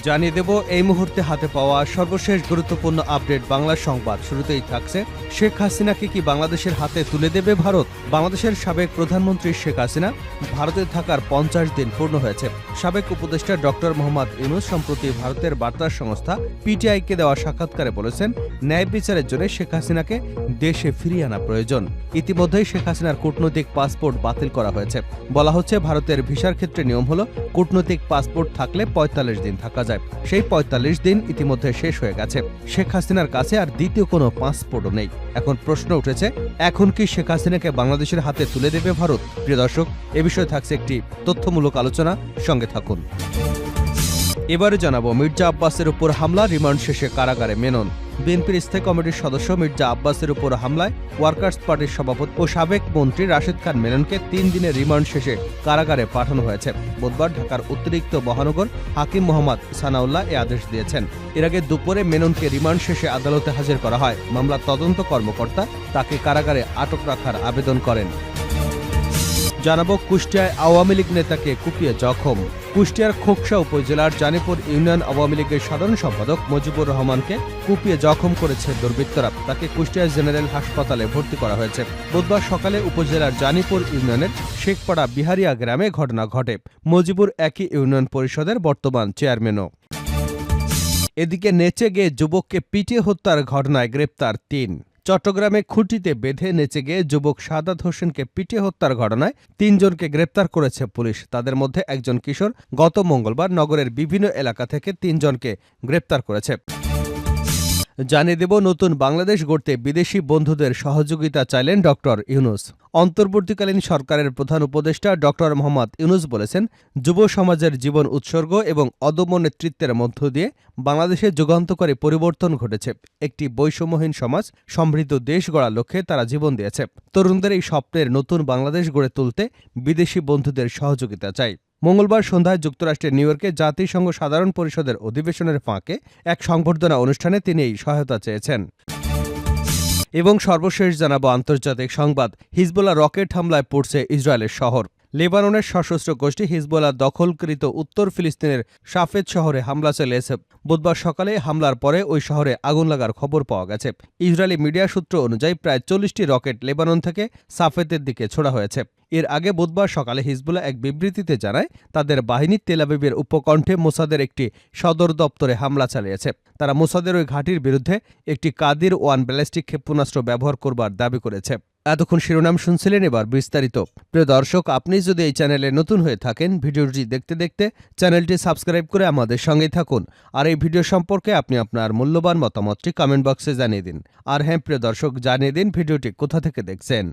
জানিয়ে দেব এই মুহূর্তে হাতে পাওয়া সর্বশেষ গুরুত্বপূর্ণ আপডেট বাংলা সংবাদ। শুরুতেই থাকছে, শেখ হাসিনাকে কি বাংলাদেশের হাতে তুলে দেবে ভারত? বাংলাদেশের সাবেক প্রধানমন্ত্রী শেখ হাসিনা ভারতে থাকার 50 দিন পূর্ণ হয়েছে। সাবেক উপদেষ্টা ডক্টর মোহাম্মদ ইউনূস সম্প্রতি ভারতের বার্তা সংস্থা পিটিআইকে দেওয়া সাক্ষাৎকারে বলেছেন, ন্যায় বিচারের জন্য শেখ হাসিনাকে দেশে ফিরিয়ে আনা প্রয়োজন। ইতিমধ্যেই শেখ হাসিনার কূটনৈতিক পাসপোর্ট বাতিল করা হয়েছে। বলা হচ্ছে, ভারতের ভিসার ক্ষেত্রে নিয়ম হলো কূটনৈতিক পাসপোর্ট থাকলে 45 দিন থাকা যায়। সেই 45 দিন ইতিমধ্যে শেষ হয়ে গেছে। শেখ হাসিনার কাছে আর দ্বিতীয় কোনো পাসপোর্টও নেই। এখন প্রশ্ন উঠেছে, এখন কি শেখ হাসিনাকে বাংলাদেশের হাতে তুলে দেবে ভারত? প্রিয় দর্শক, এ বিষয়ে থাকছে একটি তথ্যমূলক আলোচনা, সঙ্গে থাকুন। এবারে জানাবো, মির্জা আব্বাসের উপর হামলা, রিমান্ড শেষে কারাগারে মেনন। বিএনপির স্থায়ী কমিটির সদস্য মির্জা আব্বাসের উপর হামলায় ওয়ার্কার্স পার্টির সভাপতি ও সাবেক মন্ত্রী রাশেদ খান মেননকে 3 দিনের রিমান্ড শেষে কারাগারে পাঠানো হয়েছে। বুধবার ঢাকার অতিরিক্ত মহানগর হাকিম মোহাম্মদ সানাউল্লাহ এ আদেশ দিয়েছেন। এর আগে দুপুরে মেননকে রিমান্ড শেষে আদালতে হাজির করা হয়। মামলার তদন্ত কর্মকর্তা তাকে কারাগারে আটক রাখার আবেদন করেন। জানাবো, কুষ্টিয়ায় আওয়ামী লীগ নেতাকে কুপিয়ে জখম। কুষ্টিয়ার খোকসা উপজেলার জানিপুর ইউনিয়ন আওয়ামী লীগের সাধারণ সম্পাদক মুজিবুর রহমানকে কুপিয়ে জখম করেছে দুর্বৃত্তরা। তাকে কুষ্টিয়া জেনারেল হাসপাতালে ভর্তি করা হয়েছে। বুধবার সকালে উপজেলার জানিপুর ইউনিয়নের শেখপাড়া বিহারিয়া গ্রামে ঘটনা ঘটে। মুজিবুর একই ইউনিয়ন পরিষদের বর্তমান চেয়ারম্যানও। এদিকে নেচে গিয়ে যুবককে পিটিয়ে হত্যার ঘটনায় গ্রেপ্তার 3। চট্টগ্রামে খুঁটিতে বেঁধে নেচে গিয়ে যুবক সাদাত হোসেনকে পিটিয়ে হত্যার ঘটনায় 3 জনকে গ্রেপ্তার করেছে পুলিশ। তাদের মধ্যে একজন কিশোর। গত মঙ্গলবার নগরের বিভিন্ন এলাকা থেকে 3 জনকে গ্রেপ্তার করেছে। জানিয়ে দেব, নতুন বাংলাদেশ গড়তে বিদেশি বন্ধুদের সহযোগিতা চাইলেন ডক্টর ইউনূস। অন্তর্বর্তীকালীন সরকারের প্রধান উপদেষ্টা ডক্টর মোহাম্মদ ইউনূস বলেছেন, যুব সমাজের জীবন উৎসর্গ এবং অদম্য নেতৃত্বের মধ্য দিয়ে বাংলাদেশে যুগান্তকারী পরিবর্তন ঘটেছে। একটি বৈষম্যহীন সমাজ, সমৃদ্ধ দেশ গড়ার লক্ষ্যে তারা জীবন দিয়েছে। তরুণদের এই স্বপ্নের নতুন বাংলাদেশ গড়ে তুলতে বিদেশি বন্ধুদের সহযোগিতা চাই। মঙ্গলবার সন্ধ্যায় যুক্তরাষ্ট্রের নিউ ইয়র্কে জাতিসংঘ সাধারণ পরিষদের অধিবেশনের ফাঁকে এক সংবর্ধনা অনুষ্ঠানে তিনি এই সহায়তা চেয়েছেন। এবং সর্বশেষ জানাবো আন্তর্জাতিক সংবাদ, হিজবুল্লাহ রকেট হামলায় পড়ছে ইসরায়েলের শহর। লেবাননের সশস্ত্র গোষ্ঠী হিজবুল্লাহ দখলকৃত উত্তর ফিলিস্তিনের সাফেদ শহরে হামলা চালিয়েছে। বুধবার সকালে হামলার পরে ওই শহরে আগুন লাগার খবর পাওয়া গেছে। ইসরায়েলি মিডিয়া সূত্র অনুযায়ী প্রায় 40টি রকেট লেবানন থেকে সাফেদের দিকে ছোড়া হয়েছে। এর আগে বুধবার সকালে হিজবুল্লাহ এক বিবৃতিতে জানায়, তাদের বাহিনী তেল আবিবের উপকণ্ঠে মোসাদের একটি সদর দপ্তরে হামলা চালিয়েছে। তারা মোসাদের ওই ঘাঁটির বিরুদ্ধে একটি কাদির 1 ব্যালিস্টিক ক্ষেপণাস্ত্র ব্যবহার করবার দাবি করেছে। এতক্ষণ শিরোনাম শুনছিলেন, এবার বিস্তারিত। প্রিয় দর্শক, আপনি যদি এই চ্যানেলে নতুন হয়ে থাকেন, ভিডিওটি দেখতে দেখতে চ্যানেলটি সাবস্ক্রাইব করে আমাদের সঙ্গেই থাকুন। আর এই ভিডিও সম্পর্কে আপনি আপনার মূল্যবান মতামতটি কমেন্ট বক্সে জানিয়ে দিন। আর হ্যাঁ প্রিয় দর্শক, জানিয়ে দিন ভিডিওটি কোথা থেকে দেখছেন।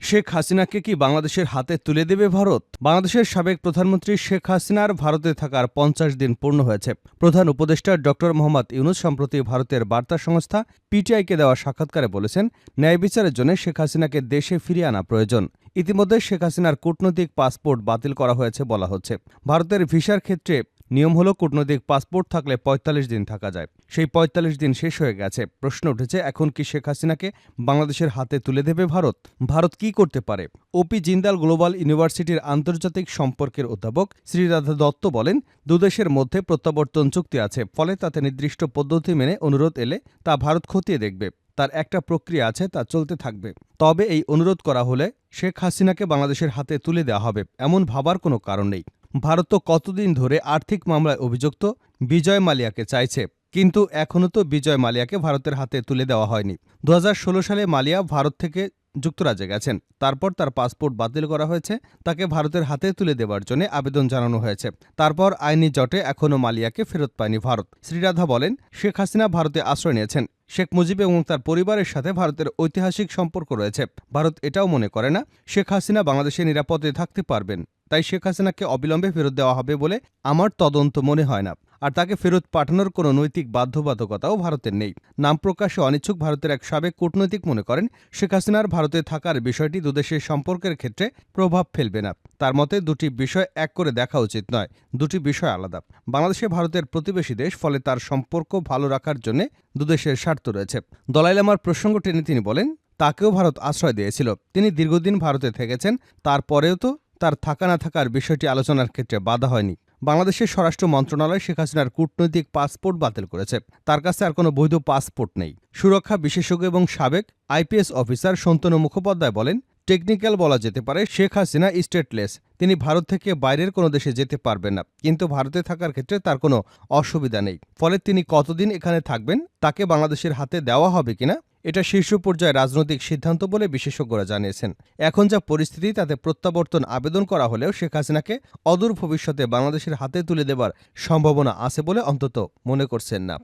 শেখ হাসিনাকে কি বাংলাদেশের হাতে তুলে দেবে ভারত? বাংলাদেশের সাবেক প্রধানমন্ত্রী শেখ হাসিনার ভারতে থাকার 50 দিন পূর্ণ হয়েছে। প্রধান উপদেষ্টা ডক্টর মোহাম্মদ ইউনূস সম্প্রতি ভারতের বার্তা সংস্থা পিটিআইকে দেওয়া সাক্ষাৎকারে বলেছেন, ন্যায় বিচারের জন্য শেখ হাসিনাকে দেশে ফিরিয়ে আনা প্রয়োজন। ইতিমধ্যে শেখ হাসিনার কূটনৈতিক পাসপোর্ট বাতিল করা হয়েছে বলা হচ্ছে। ভারতের ভিসার ক্ষেত্রে নিয়ম হলো কূটনৈতিক পাসপোর্ট থাকলে 45 দিন থাকা যায়। সেই 45 দিন শেষ হয়ে গেছে। প্রশ্ন উঠেছে, এখন কি শেখ হাসিনাকে বাংলাদেশের হাতে তুলে দেবে ভারত? ভারত কি করতে পারে? ওপি জিন্দাল গ্লোবাল ইউনিভার্সিটির আন্তর্জাতিক সম্পর্কের অধ্যাপক শ্রীরাধা দত্ত বলেন, দুদেশের মধ্যে প্রত্যাবর্তন চুক্তি আছে, ফলে তাতে নির্দিষ্ট পদ্ধতি মেনে অনুরোধ এলে তা ভারত খতিয়ে দেখবে। তার একটা প্রক্রিয়া আছে, তা চলতে থাকবে। তবে এই অনুরোধ করা হলে শেখ হাসিনাকে বাংলাদেশের হাতে তুলে দেওয়া হবে, এমন ভাবার কোনো কারণ নেই। ভারত তো কতদিন ধরে আর্থিক মামলায় অভিযুক্ত বিজয় মালিয়াকে চাইছে, কিন্তু এখনও তো বিজয় মালিয়াকে ভারতের হাতে তুলে দেওয়া হয়নি। 2016 সালে মালিয়া ভারত থেকে যুক্তরাজ্যে গেছেন। তারপর তার পাসপোর্ট বাতিল করা হয়েছে। তাকে ভারতের হাতে তুলে দেওয়ার জন্য আবেদন জানানো হয়েছে। তারপর আইনি জটে এখনও মালিয়াকে ফেরত পায়নি ভারত। শ্রীরাধা বলেন, শেখ হাসিনা ভারতে আশ্রয় নিয়েছেন। শেখ মুজিব এবং তার পরিবারের সাথে ভারতের ঐতিহাসিক সম্পর্ক রয়েছে। ভারত এটাও মনে করে না শেখ হাসিনা বাংলাদেশে নিরাপদে থাকতে পারবেন। তাই শেখ হাসিনাকে অবিলম্বে ফেরত দেওয়া হবে বলে আমার তদন্ত মনে হয় না। আর তাকে ফেরত পাঠানোর কোনো নৈতিক বাধ্যবাধকতাও ভারতের নেই। নাম প্রকাশে অনিচ্ছুক ভারতের এক সাবেক কূটনৈতিক মনে করেন, শেখ হাসিনার ভারতে থাকার বিষয়টি দুদেশের সম্পর্কের ক্ষেত্রে প্রভাব ফেলবে না। তার মতে দুটি বিষয় এক করে দেখা উচিত নয়, দুটি বিষয় আলাদা। বাংলাদেশে ভারতের প্রতিবেশী দেশ, ফলে তার সম্পর্ক ভালো রাখার জন্য দুদেশের স্বার্থ রয়েছে। দলাই লামার প্রসঙ্গ টেনে তিনি বলেন, তাকেও ভারত আশ্রয় দিয়েছিল। তিনি দীর্ঘদিন ভারতে থেকেছেন, তারপরেও তো তার থাকা না থাকার বিষয়টি আলোচনার ক্ষেত্রে বাধা হয়নি। বাংলাদেশের স্বরাষ্ট্র মন্ত্রণালয় শেখ হাসিনার কূটনৈতিক পাসপোর্ট বাতিল করেছে। তার কাছে আর কোনো বৈধ পাসপোর্ট নেই। সুরক্ষা বিশেষজ্ঞ এবং সাবেক আইপিএস অফিসার শান্তনু মুখোপাধ্যায় বলেন, টেকনিক্যাল বলা যেতে পারে শেখ হাসিনা স্টেটলেস। তিনি ভারত থেকে বাইরের কোনো দেশে যেতে পারবেন না, কিন্তু ভারতে থাকার ক্ষেত্রে তার কোনো অসুবিধা নেই। ফলে তিনি কতদিন এখানে থাকবেন তাকে বাংলাদেশের হাতে দেওয়া হবে কিনা এটা শীর্ষ পর্যায়ে রাজনৈতিক সিদ্ধান্ত বলে বিশেষজ্ঞরা জানিয়েছেন। এখন যা পরিস্থিতি তাতে প্রত্যাবর্তন আবেদন করা হলেও শেখ হাসিনাকে অদূর ভবিষ্যতে বাংলাদেশের হাতে তুলে দেবার সম্ভাবনা আছে বলে অন্তত মনে করছেন না।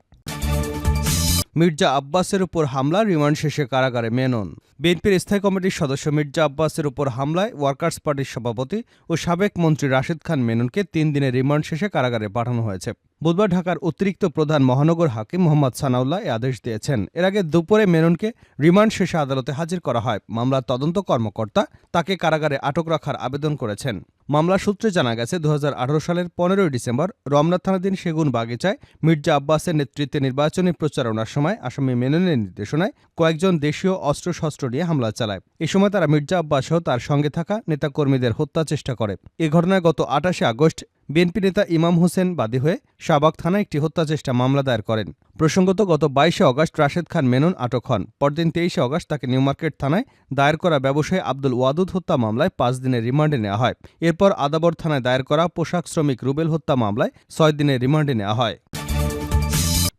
মির্জা আব্বাসের উপর হামলা, রিমান্ড শেষে কারাগারে মেনন। বিএনপির স্থায়ী কমিটির সদস্য মির্জা আব্বাসের উপর হামলায় ওয়ার্কার্স পার্টির সভাপতি ও সাবেক মন্ত্রী রাশেদ খান মেননকে 3 দিনের রিমান্ড শেষে কারাগারে পাঠানো হয়েছে। বুধবার ঢাকার অতিরিক্ত প্রধান মহানগর হাকিম মোহাম্মদ সানাউল্লাহ এ আদেশ দিয়েছেন। এর আগে দুপুরে মেননকে রিমান্ড শেষে আদালতে হাজির করা হয়। মামলার তদন্ত কর্মকর্তা তাকে কারাগারে আটক রাখার আবেদন করেছেন। মামলা সূত্রে জানা গেছে, 2018 সালের 15 ডিসেম্বর রমনা থানাধীন সেগুন বাগিচায় মির্জা আব্বাসের নেতৃত্বে নির্বাচনী প্রচারণার সময় আসামি মেননের নির্দেশনায় কয়েকজন দেশীয় অস্ত্রশস্ত্র নিয়ে হামলা চালায়। এ সময় তারা মির্জা আব্বাস সহ তার সঙ্গে থাকা নেতাকর্মীদের হত্যা চেষ্টা করে। এ ঘটনায় গত 28 আগস্ট বিএনপি নেতা ইমাম হোসেন বাদী হয়ে শাহবাগ থানায় একটি হত্যাচেষ্টা মামলা দায়ের করেন। প্রসঙ্গত, গত 22 আগস্ট রাশেদ খান মেনন আটক হন। পরদিন 23 আগস্ট তাকে নিউমার্কেট থানায় দায়ের করা ব্যবসায়ী আব্দুল ওয়াদুদ হত্যা মামলায় 5 দিনের রিমান্ডে নেওয়া হয়। এরপর আদাবর থানায় দায়ের করা পোশাক শ্রমিক রুবেল হত্যা মামলায় 6 দিনের রিমান্ডে নেওয়া হয়।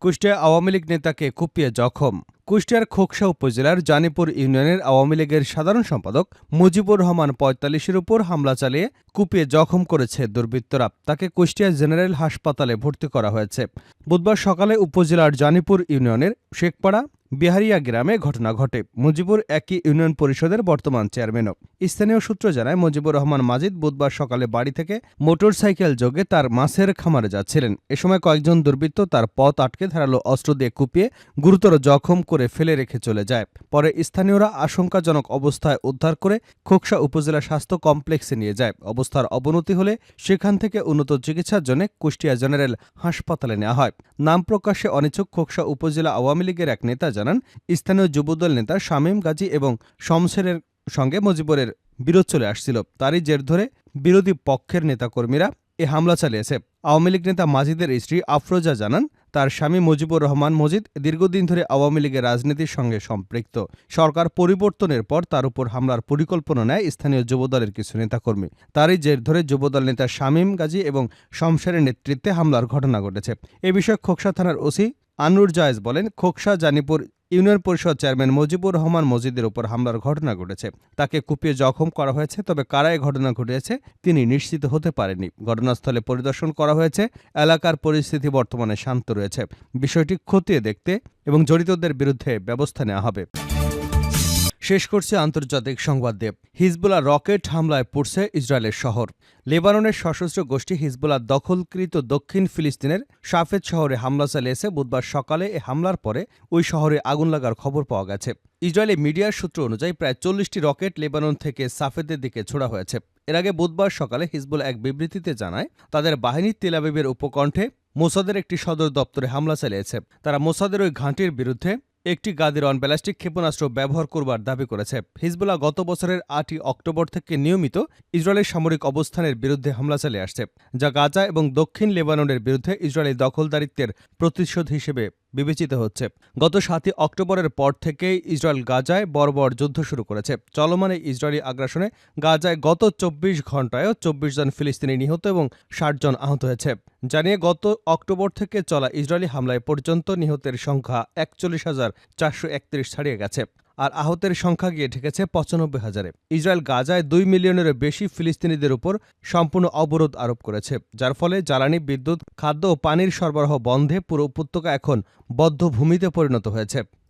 কুষ্টিয়া আওয়ামী লীগ নেতাকে কুপিয়ে জখম। কুষ্টিয়ার খোকসা উপজেলার জানিপুর ইউনিয়নের আওয়ামী লীগের সাধারণ সম্পাদক মুজিবুর রহমান 45-এর উপর হামলা চালিয়ে কুপিয়ে জখম করেছে দুর্বৃত্তরা। তাকে কুষ্টিয়া জেনারেল হাসপাতালে ভর্তি করা হয়েছে। বুধবার সকালে উপজেলার জানিপুর ইউনিয়নের শেখপাড়া বিহারিয়া গ্রামে ঘটনা ঘটে। মুজিবুর একই ইউনিয়ন পরিষদের বর্তমান চেয়ারম্যানও। স্থানীয় সূত্র জানায়, মুজিবুর রহমান মাজিদ বুধবার সকালে বাড়ি থেকে মোটরসাইকেল যোগে তার মাছের খামারে যাচ্ছিলেন। এ সময় কয়েকজন দুর্বৃত্ত তার পথ আটকে ধারালো অস্ত্র দিয়ে কুপিয়ে গুরুতর জখম করে ফেলে রেখে চলে যায়। পরে স্থানীয়রা আশঙ্কাজনক অবস্থায় উদ্ধার করে খোকসা উপজেলা স্বাস্থ্য কমপ্লেক্সে নিয়ে যায়। অবস্থার অবনতি হলে সেখান থেকে উন্নত চিকিৎসার জন্য কুষ্টিয়া জেনারেল হাসপাতালে নেওয়া হয়। নাম প্রকাশে অনিচ্ছুক খোকসা উপজেলা আওয়ামী লীগের এক নেতা জানান, স্থানীয় যুবদল নেতা শামীম গাজী এবং শমশেরের সঙ্গে মুজিবুরের বিরোধ চলে আসছিল। তারই জের ধরে বিরোধী পক্ষের নেতাকর্মীরা এ হামলা চালিয়েছে। আওয়ামী লীগ নেতা মাজিদের স্ত্রী আফরোজা জানান, তার স্বামী মুজিবুর রহমান মজিদ দীর্ঘদিন ধরে আওয়ামী লীগের রাজনীতির সঙ্গে সম্পৃক্ত। সরকার পরিবর্তনের পর তার উপর হামলার পরিকল্পনা নেয় স্থানীয় যুবদলের কিছু নেতাকর্মী। তারই জের ধরে যুবদল নেতা শামীম গাজী এবং শমশেরের নেতৃত্বে হামলার ঘটনা ঘটেছে। এ বিষয়ে খোকসা থানার ওসি আনুর জায়েজ বলেন, খোকসা জানিপুর ইউনিয়ন পরিষদ চেয়ারম্যান মুজিবুর রহমান মজিদের উপর হামলার ঘটনা ঘটেছে। তাকে কুপিয়ে জখম করা হয়েছে, তবে কারা এ ঘটনা ঘটিয়েছে তিনি নিশ্চিত হতে পারেননি। ঘটনাস্থলে পরিদর্শন করা হয়েছে। এলাকার পরিস্থিতি বর্তমানে শান্ত রয়েছে। বিষয়টি খতিয়ে দেখতে এবং জড়িতদের বিরুদ্ধে ব্যবস্থা নেওয়া হবে। শেষ করছে আন্তর্জাতিক সংবাদ দিয়ে। হিজবুল্লাহ রকেট হামলায় পড়ছে ইসরায়েলের শহর। লেবাননের সশস্ত্র গোষ্ঠী হিজবুল্লাহ দখলকৃত দক্ষিণ ফিলিস্তিনের সাফেদ শহরে হামলা চালিয়েছে। বুধবার সকালে এ হামলার পরে ওই শহরে আগুন লাগার খবর পাওয়া গেছে। ইসরায়েলি মিডিয়ার সূত্র অনুযায়ী প্রায় 40টি রকেট লেবানন থেকে সাফেদের দিকে ছোড়া হয়েছে। এর আগে বুধবার সকালে হিজবুল্লাহ এক বিবৃতিতে জানায়, তাদের বাহিনী তেল আবিবের উপকণ্ঠে মোসাদের একটি সদর দপ্তরে হামলা চালিয়েছে। তারা মোসাদের ওই ঘাঁটির বিরুদ্ধে একটি গাদিরন ব্যালিস্টিক ক্ষেপণাস্ত্র ব্যবহার করবার দাবি করেছে। হিজবুল্লাহ গত বছরের 8 অক্টোবর থেকে নিয়মিত ইসরায়েলের সামরিক অবস্থানের বিরুদ্ধে হামলা চালিয়ে আসছে, যা গাজা এবং দক্ষিণ লেবাননের বিরুদ্ধে ইসরায়েলি দখলদারিত্বের প্রতিশোধ হিসেবে বিবেচিত হচ্ছে। গত 7 অক্টোবরের পর থেকেই ইসরায়েল গাজায় বর্বর যুদ্ধ শুরু করেছে। চলমান এই ইসরায়েলি আগ্রাসনে গাজায় গত 24 ঘণ্টায়ও 24 জন ফিলিস্তিনি নিহত এবং 60 জন আহত হয়েছে। জানিয়ে গত অক্টোবর থেকে চলা ইসরায়েলি হামলায় পর্যন্ত নিহতের সংখ্যা 41,431 ছাড়িয়ে গেছে, আর আহতের সংখ্যা গিয়ে ঠেকেছে 95,000-এ। ইসরায়েল গাজায় 2 মিলিয়নেরও বেশি ফিলিস্তিনিদের উপর সম্পূর্ণ অবরোধ আরোপ করেছে, যার ফলে জ্বালানি, বিদ্যুৎ, খাদ্য ও পানির সরবরাহ বন্ধে পুরো উপত্যকা এখন বদ্ধভূমিতে পরিণত হয়েছে।